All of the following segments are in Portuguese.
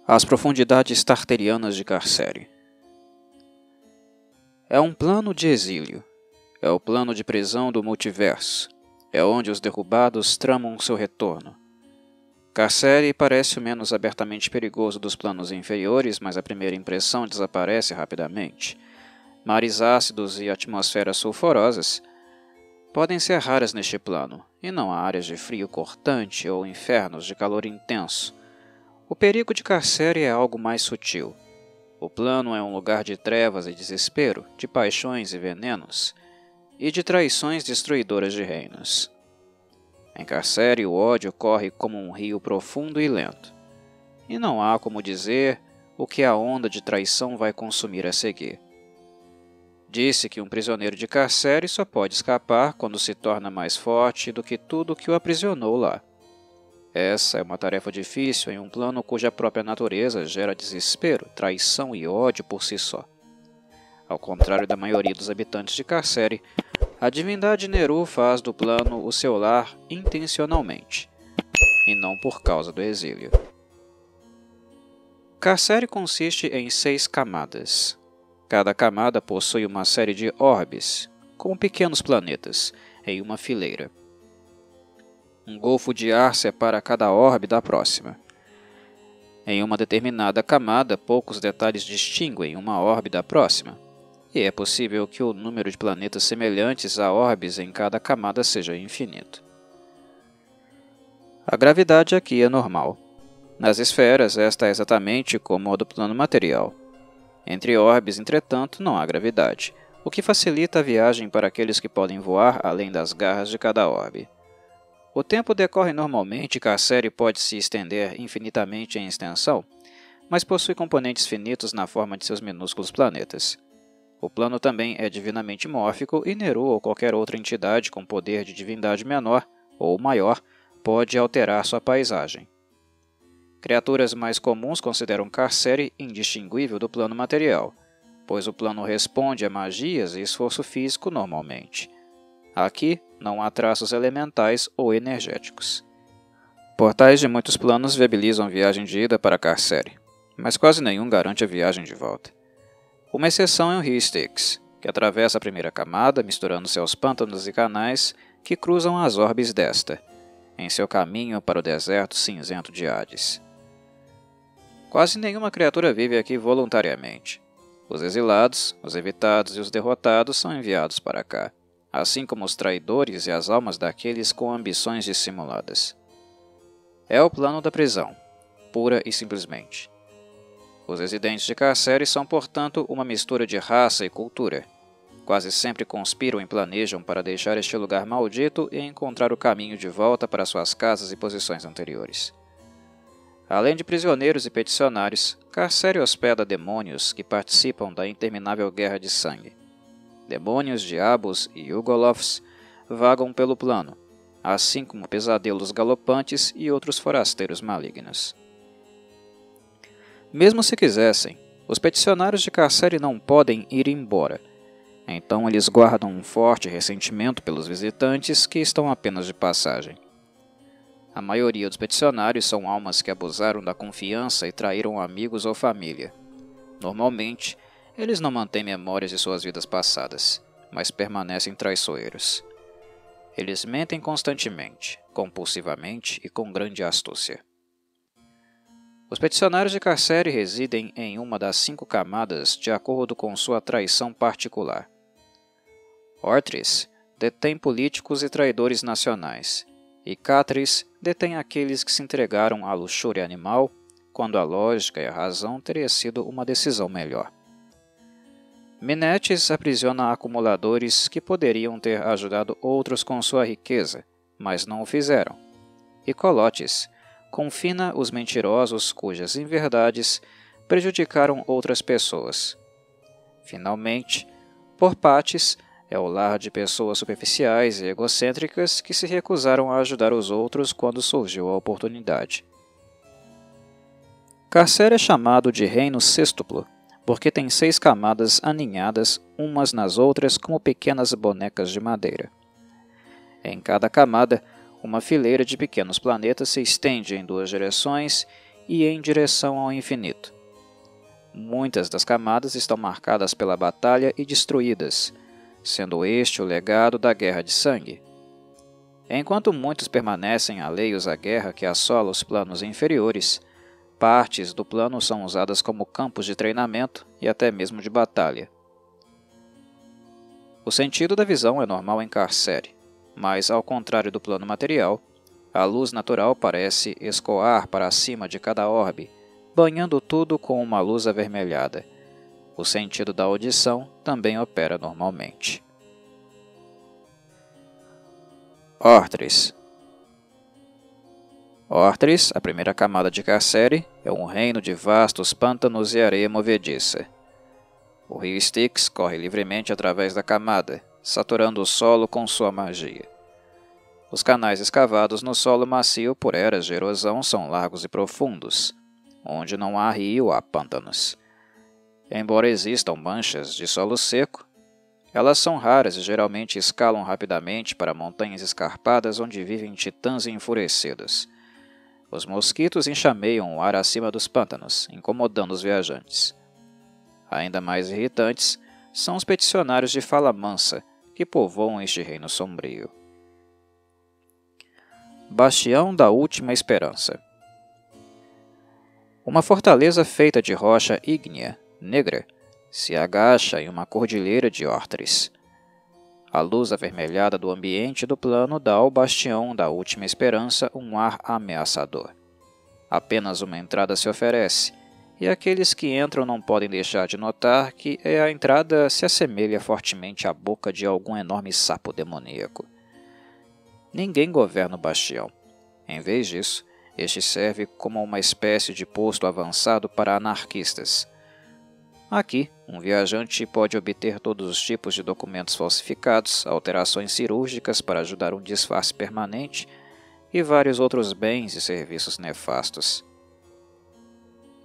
As profundidades tarterianas de Carcere. É um plano de exílio. É o plano de prisão do multiverso. É onde os derrubados tramam seu retorno. Carcere parece o menos abertamente perigoso dos planos inferiores, mas a primeira impressão desaparece rapidamente. Mares ácidos e atmosferas sulfurosas podem ser raras neste plano, e não há áreas de frio cortante ou infernos de calor intenso. O perigo de Carcere é algo mais sutil. O plano é um lugar de trevas e desespero, de paixões e venenos, e de traições destruidoras de reinos. Em Carcere, o ódio corre como um rio profundo e lento, e não há como dizer o que a onda de traição vai consumir a seguir. Disse que um prisioneiro de Carcere só pode escapar quando se torna mais forte do que tudo que o aprisionou lá. Essa é uma tarefa difícil em um plano cuja própria natureza gera desespero, traição e ódio por si só. Ao contrário da maioria dos habitantes de Carcere, a divindade Neru faz do plano o seu lar intencionalmente, e não por causa do exílio. Carcere consiste em 6 camadas. Cada camada possui uma série de orbes, como pequenos planetas, em uma fileira. Um golfo de ar separa cada orbe da próxima. Em uma determinada camada, poucos detalhes distinguem uma orbe da próxima, e é possível que o número de planetas semelhantes a orbes em cada camada seja infinito. A gravidade aqui é normal. Nas esferas, esta é exatamente como a do plano material. Entre orbes, entretanto, não há gravidade, o que facilita a viagem para aqueles que podem voar além das garras de cada orbe. O tempo decorre normalmente e Carcere pode se estender infinitamente em extensão, mas possui componentes finitos na forma de seus minúsculos planetas. O plano também é divinamente mórfico e Neru ou qualquer outra entidade com poder de divindade menor ou maior pode alterar sua paisagem. Criaturas mais comuns consideram Carcere indistinguível do plano material, pois o plano responde a magias e esforço físico normalmente. Aqui não há traços elementais ou energéticos. Portais de muitos planos viabilizam a viagem de ida para Carcere, mas quase nenhum garante a viagem de volta. Uma exceção é o rio Styx, que atravessa a primeira camada, misturando-se aos pântanos e canais que cruzam as orbes desta, em seu caminho para o deserto cinzento de Hades. Quase nenhuma criatura vive aqui voluntariamente. Os exilados, os evitados e os derrotados são enviados para cá, assim como os traidores e as almas daqueles com ambições dissimuladas. É o plano da prisão, pura e simplesmente. Os residentes de Carcere são, portanto, uma mistura de raça e cultura. Quase sempre conspiram e planejam para deixar este lugar maldito e encontrar o caminho de volta para suas casas e posições anteriores. Além de prisioneiros e peticionários, Carcere hospeda demônios que participam da interminável guerra de sangue. Demônios, diabos e Yugoloths vagam pelo plano, assim como pesadelos galopantes e outros forasteiros malignos. Mesmo se quisessem, os peticionários de Carcere não podem ir embora, então eles guardam um forte ressentimento pelos visitantes que estão apenas de passagem. A maioria dos peticionários são almas que abusaram da confiança e traíram amigos ou família. Normalmente, eles não mantêm memórias de suas vidas passadas, mas permanecem traiçoeiros. Eles mentem constantemente, compulsivamente e com grande astúcia. Os peticionários de Carcere residem em uma das 5 camadas de acordo com sua traição particular. Ortris detém políticos e traidores nacionais, e Catris detém aqueles que se entregaram à luxúria animal quando a lógica e a razão teria sido uma decisão melhor. Menetes aprisiona acumuladores que poderiam ter ajudado outros com sua riqueza, mas não o fizeram. E Colotes confina os mentirosos cujas inverdades prejudicaram outras pessoas. Finalmente, Porpates é o lar de pessoas superficiais e egocêntricas que se recusaram a ajudar os outros quando surgiu a oportunidade. Carcere é chamado de Reino Sextuplo, porque tem 6 camadas aninhadas umas nas outras como pequenas bonecas de madeira. Em cada camada, uma fileira de pequenos planetas se estende em 2 direções e em direção ao infinito. Muitas das camadas estão marcadas pela batalha e destruídas, sendo este o legado da Guerra de Sangue. Enquanto muitos permanecem alheios à guerra que assola os planos inferiores, partes do plano são usadas como campos de treinamento e até mesmo de batalha. O sentido da visão é normal em Carcere, mas ao contrário do plano material, a luz natural parece escoar para cima de cada orbe, banhando tudo com uma luz avermelhada. O sentido da audição também opera normalmente. Ortris. Ortris, a primeira camada de Carcere, é um reino de vastos pântanos e areia movediça. O rio Styx corre livremente através da camada, saturando o solo com sua magia. Os canais escavados no solo macio por eras de erosão são largos e profundos. Onde não há rio, há pântanos. Embora existam manchas de solo seco, elas são raras e geralmente escalam rapidamente para montanhas escarpadas onde vivem titãs enfurecidos. Os mosquitos enxameiam o ar acima dos pântanos, incomodando os viajantes. Ainda mais irritantes são os peticionários de fala mansa, que povoam este reino sombrio. Bastião da Última Esperança. Uma fortaleza feita de rocha ígnea, negra, se agacha em uma cordilheira de Ortris. A luz avermelhada do ambiente do plano dá ao Bastião da Última Esperança um ar ameaçador. Apenas uma entrada se oferece, e aqueles que entram não podem deixar de notar que a entrada se assemelha fortemente à boca de algum enorme sapo demoníaco. Ninguém governa o Bastião. Em vez disso, este serve como uma espécie de posto avançado para anarquistas. Aqui, um viajante pode obter todos os tipos de documentos falsificados, alterações cirúrgicas para ajudar um disfarce permanente e vários outros bens e serviços nefastos.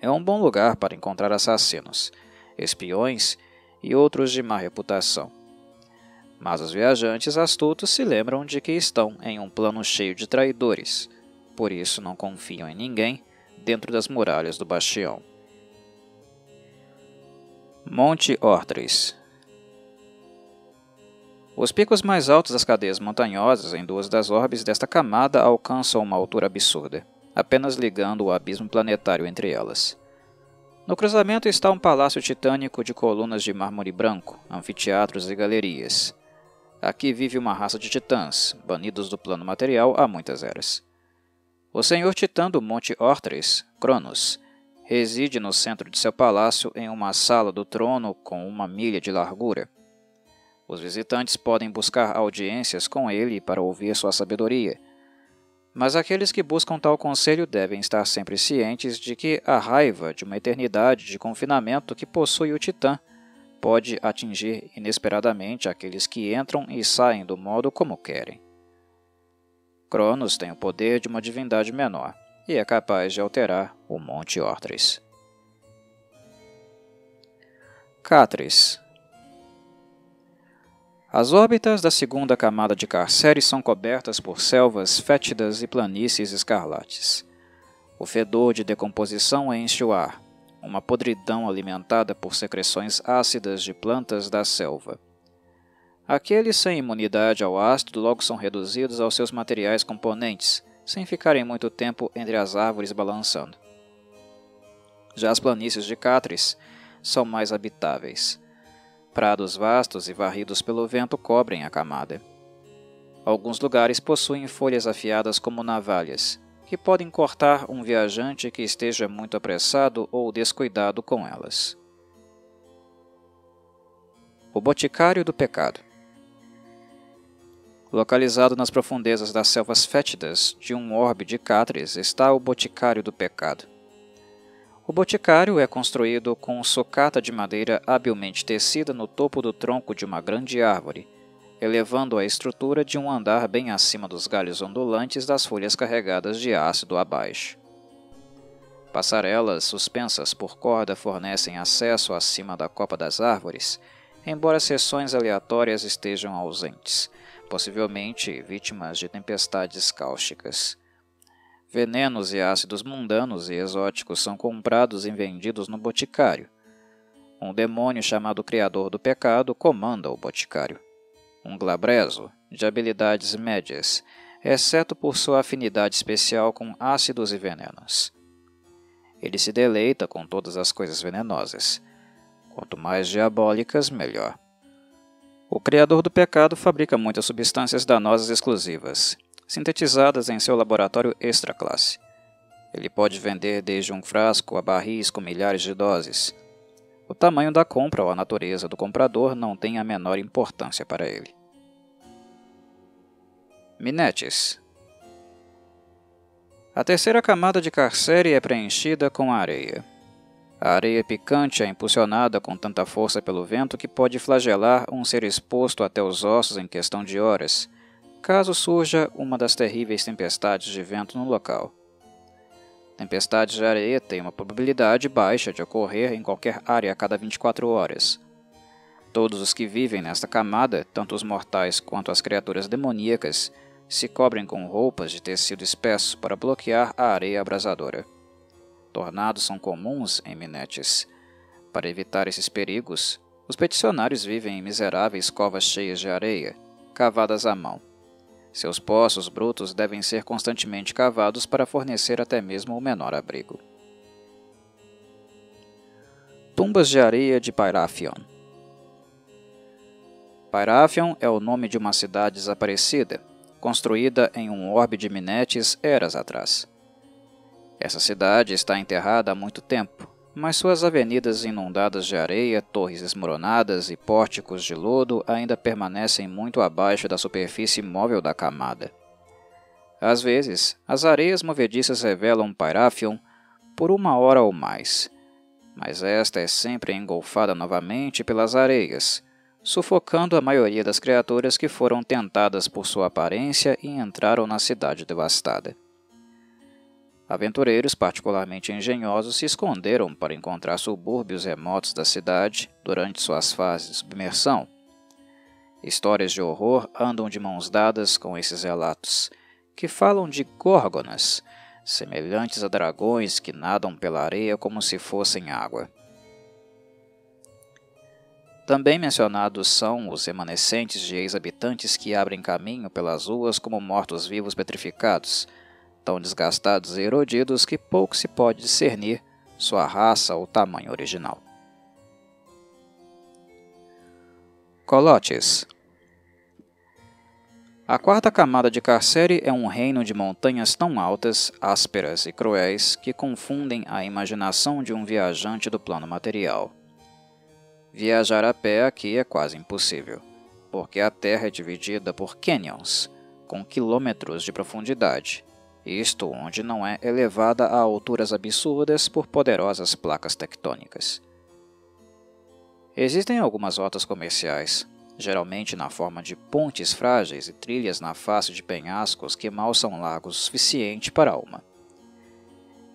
É um bom lugar para encontrar assassinos, espiões e outros de má reputação. Mas os viajantes astutos se lembram de que estão em um plano cheio de traidores, por isso não confiam em ninguém dentro das muralhas do Bastião. Monte Ortris. Os picos mais altos das cadeias montanhosas em duas das orbes desta camada alcançam uma altura absurda, apenas ligando o abismo planetário entre elas. No cruzamento está um palácio titânico de colunas de mármore branco, anfiteatros e galerias. Aqui vive uma raça de titãs, banidos do plano material há muitas eras. O senhor titã do Monte Ortris, Cronos, reside no centro de seu palácio em uma sala do trono com 1 milha de largura. Os visitantes podem buscar audiências com ele para ouvir sua sabedoria, mas aqueles que buscam tal conselho devem estar sempre cientes de que a raiva de uma eternidade de confinamento que possui o titã pode atingir inesperadamente aqueles que entram e saem do modo como querem. Cronos tem o poder de uma divindade menor e é capaz de alterar o Monte Ortris. Catris. As órbitas da segunda camada de Carcere são cobertas por selvas fétidas e planícies escarlates. O fedor de decomposição enche o ar, uma podridão alimentada por secreções ácidas de plantas da selva. Aqueles sem imunidade ao ácido logo são reduzidos aos seus materiais componentes, sem ficarem muito tempo entre as árvores balançando. Já as planícies de Catris são mais habitáveis. Prados vastos e varridos pelo vento cobrem a camada. Alguns lugares possuem folhas afiadas como navalhas, que podem cortar um viajante que esteja muito apressado ou descuidado com elas. O Boticário do Pecado. Localizado nas profundezas das selvas fétidas de um orbe de Catris está o Boticário do Pecado. O boticário é construído com sucata de madeira habilmente tecida no topo do tronco de uma grande árvore, elevando a estrutura de um andar bem acima dos galhos ondulantes das folhas carregadas de ácido abaixo. Passarelas suspensas por corda fornecem acesso acima da copa das árvores, embora seções aleatórias estejam ausentes, possivelmente vítimas de tempestades cáusticas. Venenos e ácidos mundanos e exóticos são comprados e vendidos no boticário. Um demônio chamado Criador do Pecado comanda o boticário. Um glabrezo, de habilidades médias, exceto por sua afinidade especial com ácidos e venenos. Ele se deleita com todas as coisas venenosas. Quanto mais diabólicas, melhor. O Criador do Pecado fabrica muitas substâncias danosas exclusivas, sintetizadas em seu laboratório extra-classe. Ele pode vender desde um frasco a barris com milhares de doses. O tamanho da compra ou a natureza do comprador não tem a menor importância para ele. Minetes. A terceira camada de Carceri é preenchida com areia. A areia picante é impulsionada com tanta força pelo vento que pode flagelar um ser exposto até os ossos em questão de horas, caso surja uma das terríveis tempestades de vento no local. Tempestades de areia têm uma probabilidade baixa de ocorrer em qualquer área a cada 24 horas. Todos os que vivem nesta camada, tanto os mortais quanto as criaturas demoníacas, se cobrem com roupas de tecido espesso para bloquear a areia abrasadora. Tornados são comuns em Minetes. Para evitar esses perigos, os peticionários vivem em miseráveis covas cheias de areia, cavadas à mão. Seus poços brutos devem ser constantemente cavados para fornecer até mesmo o menor abrigo. Tumbas de areia de Pyrafion. Pyrafion é o nome de uma cidade desaparecida, construída em um orbe de Minetes eras atrás. Essa cidade está enterrada há muito tempo, mas suas avenidas inundadas de areia, torres esmoronadas e pórticos de lodo ainda permanecem muito abaixo da superfície móvel da camada. Às vezes, as areias movediças revelam Pyrafion por 1 hora ou mais, mas esta é sempre engolfada novamente pelas areias, sufocando a maioria das criaturas que foram tentadas por sua aparência e entraram na cidade devastada. Aventureiros particularmente engenhosos se esconderam para encontrar subúrbios remotos da cidade durante suas fases de submersão. Histórias de horror andam de mãos dadas com esses relatos, que falam de górgonas, semelhantes a dragões que nadam pela areia como se fossem água. Também mencionados são os remanescentes de ex-habitantes que abrem caminho pelas ruas como mortos-vivos petrificados, tão desgastados e erodidos que pouco se pode discernir sua raça ou tamanho original. Colotes. A quarta camada de Carceri é um reino de montanhas tão altas, ásperas e cruéis que confundem a imaginação de um viajante do plano material. Viajar a pé aqui é quase impossível, porque a terra é dividida por canyons, com quilômetros de profundidade, isto onde não é elevada a alturas absurdas por poderosas placas tectônicas. Existem algumas rotas comerciais, geralmente na forma de pontes frágeis e trilhas na face de penhascos que mal são largos o suficiente para uma.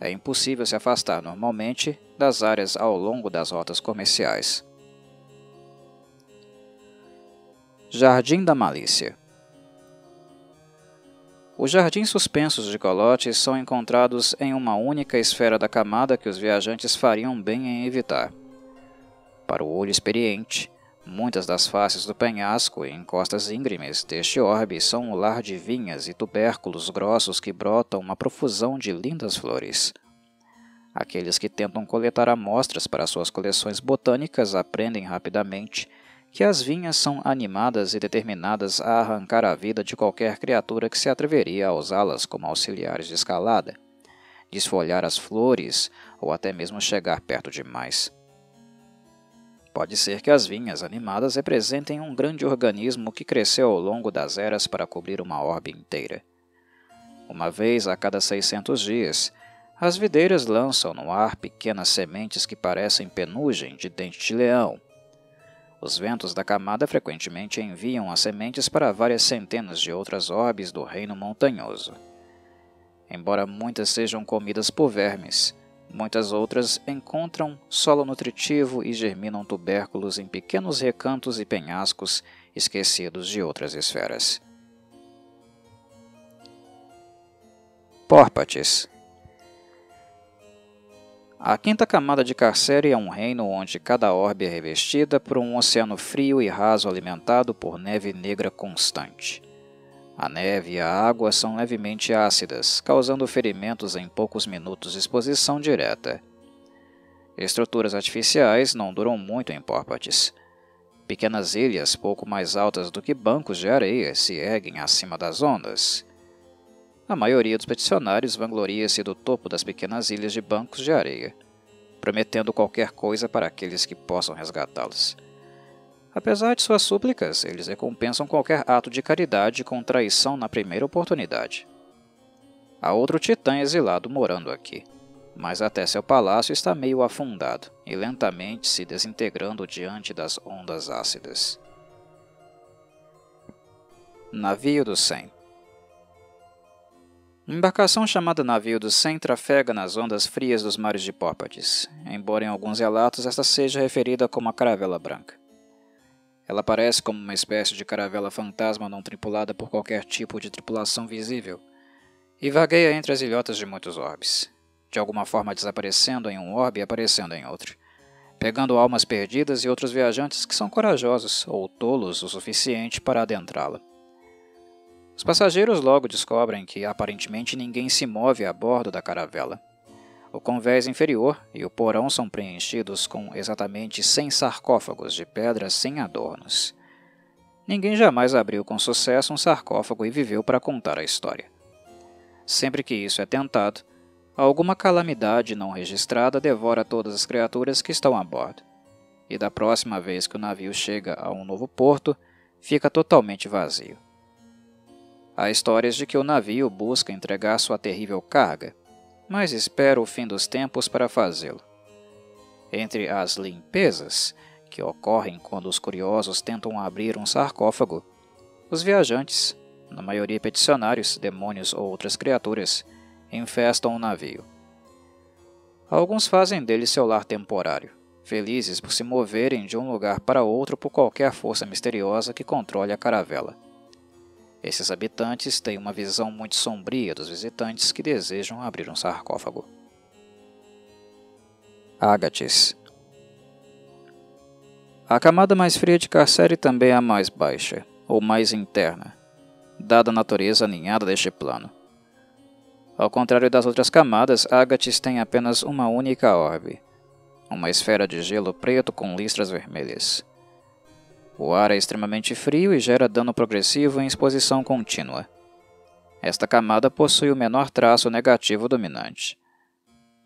É impossível se afastar normalmente das áreas ao longo das rotas comerciais. Jardim da Malícia. Os jardins suspensos de Colotes são encontrados em uma única esfera da camada que os viajantes fariam bem em evitar. Para o olho experiente, muitas das faces do penhasco e encostas íngremes deste orbe são o lar de vinhas e tubérculos grossos que brotam uma profusão de lindas flores. Aqueles que tentam coletar amostras para suas coleções botânicas aprendem rapidamente que as vinhas são animadas e determinadas a arrancar a vida de qualquer criatura que se atreveria a usá-las como auxiliares de escalada, desfolhar as flores ou até mesmo chegar perto demais. Pode ser que as vinhas animadas representem um grande organismo que cresceu ao longo das eras para cobrir uma orbe inteira. Uma vez a cada 600 dias, as videiras lançam no ar pequenas sementes que parecem penugem de dente de leão. Os ventos da camada frequentemente enviam as sementes para várias centenas de outras orbes do reino montanhoso. Embora muitas sejam comidas por vermes, muitas outras encontram solo nutritivo e germinam tubérculos em pequenos recantos e penhascos esquecidos de outras esferas. Pórpates. A quinta camada de Carcere é um reino onde cada orbe é revestida por um oceano frio e raso alimentado por neve negra constante. A neve e a água são levemente ácidas, causando ferimentos em poucos minutos de exposição direta. Estruturas artificiais não duram muito em Pórpates. Pequenas ilhas, pouco mais altas do que bancos de areia, se erguem acima das ondas. A maioria dos peticionários vangloria-se do topo das pequenas ilhas de bancos de areia, prometendo qualquer coisa para aqueles que possam resgatá-los. Apesar de suas súplicas, eles recompensam qualquer ato de caridade com traição na primeira oportunidade. Há outro titã exilado morando aqui, mas até seu palácio está meio afundado e lentamente se desintegrando diante das ondas ácidas. Navio do Sem. Uma embarcação chamada Navio do Sem trafega nas ondas frias dos mares de Pórpates, embora em alguns relatos esta seja referida como a Caravela Branca. Ela parece como uma espécie de caravela fantasma não tripulada por qualquer tipo de tripulação visível, e vagueia entre as ilhotas de muitos orbes, de alguma forma desaparecendo em um orbe e aparecendo em outro, pegando almas perdidas e outros viajantes que são corajosos ou tolos o suficiente para adentrá-la. Os passageiros logo descobrem que aparentemente ninguém se move a bordo da caravela. O convés inferior e o porão são preenchidos com exatamente 100 sarcófagos de pedras sem adornos. Ninguém jamais abriu com sucesso um sarcófago e viveu para contar a história. Sempre que isso é tentado, alguma calamidade não registrada devora todas as criaturas que estão a bordo, e da próxima vez que o navio chega a um novo porto, fica totalmente vazio. Há histórias de que o navio busca entregar sua terrível carga, mas espera o fim dos tempos para fazê-lo. Entre as limpezas, que ocorrem quando os curiosos tentam abrir um sarcófago, os viajantes, na maioria peticionários, demônios ou outras criaturas, infestam o navio. Alguns fazem dele seu lar temporário, felizes por se moverem de um lugar para outro por qualquer força misteriosa que controle a caravela. Esses habitantes têm uma visão muito sombria dos visitantes que desejam abrir um sarcófago. Ágates. A camada mais fria de Carcere também é a mais baixa, ou mais interna, dada a natureza aninhada deste plano. Ao contrário das outras camadas, Ágates tem apenas uma única orbe, uma esfera de gelo preto com listras vermelhas. O ar é extremamente frio e gera dano progressivo em exposição contínua. Esta camada possui o menor traço negativo dominante.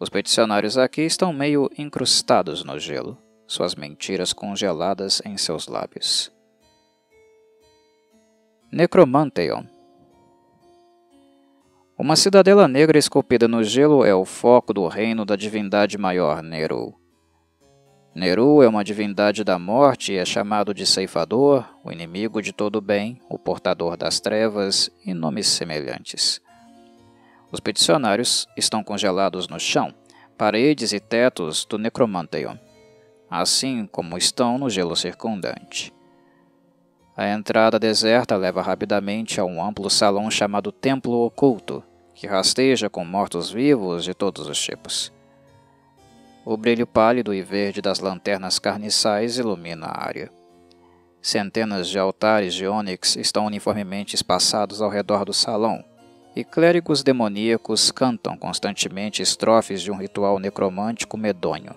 Os peticionários aqui estão meio incrustados no gelo, suas mentiras congeladas em seus lábios. Necromanteion. Uma cidadela negra esculpida no gelo é o foco do reino da divindade maior Neru. Neru é uma divindade da morte e é chamado de ceifador, o inimigo de todo o bem, o portador das trevas e nomes semelhantes. Os peticionários estão congelados no chão, paredes e tetos do Necromanteion, assim como estão no gelo circundante. A entrada deserta leva rapidamente a um amplo salão chamado Templo Oculto, que rasteja com mortos-vivos de todos os tipos. O brilho pálido e verde das lanternas carniçais ilumina a área. Centenas de altares de ônix estão uniformemente espaçados ao redor do salão, e clérigos demoníacos cantam constantemente estrofes de um ritual necromântico medonho.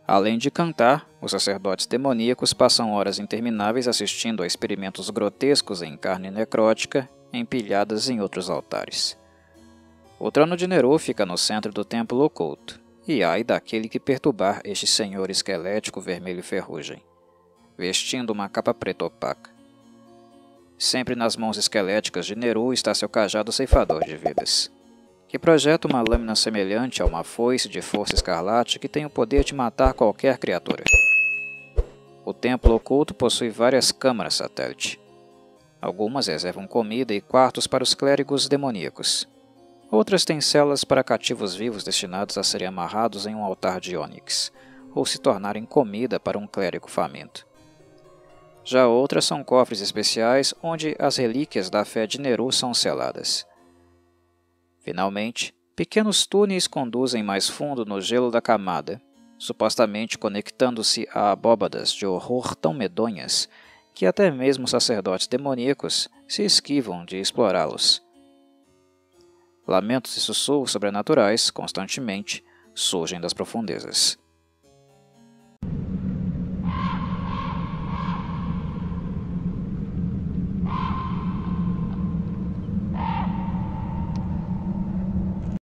Além de cantar, os sacerdotes demoníacos passam horas intermináveis assistindo a experimentos grotescos em carne necrótica empilhadas em outros altares. O trono de Neru fica no centro do templo oculto, e ai daquele que perturbar este senhor esquelético vermelho ferrugem, vestindo uma capa preta opaca. Sempre nas mãos esqueléticas de Neru está seu cajado ceifador de vidas, que projeta uma lâmina semelhante a uma foice de força escarlate que tem o poder de matar qualquer criatura. O templo oculto possui várias câmaras satélite. Algumas reservam comida e quartos para os clérigos demoníacos. Outras têm celas para cativos vivos destinados a serem amarrados em um altar de ônix, ou se tornarem comida para um clérigo faminto. Já outras são cofres especiais onde as relíquias da fé de Neru são seladas. Finalmente, pequenos túneis conduzem mais fundo no gelo da camada, supostamente conectando-se a abóbadas de horror tão medonhas que até mesmo sacerdotes demoníacos se esquivam de explorá-los. Lamentos e sussurros sobrenaturais, constantemente, surgem das profundezas.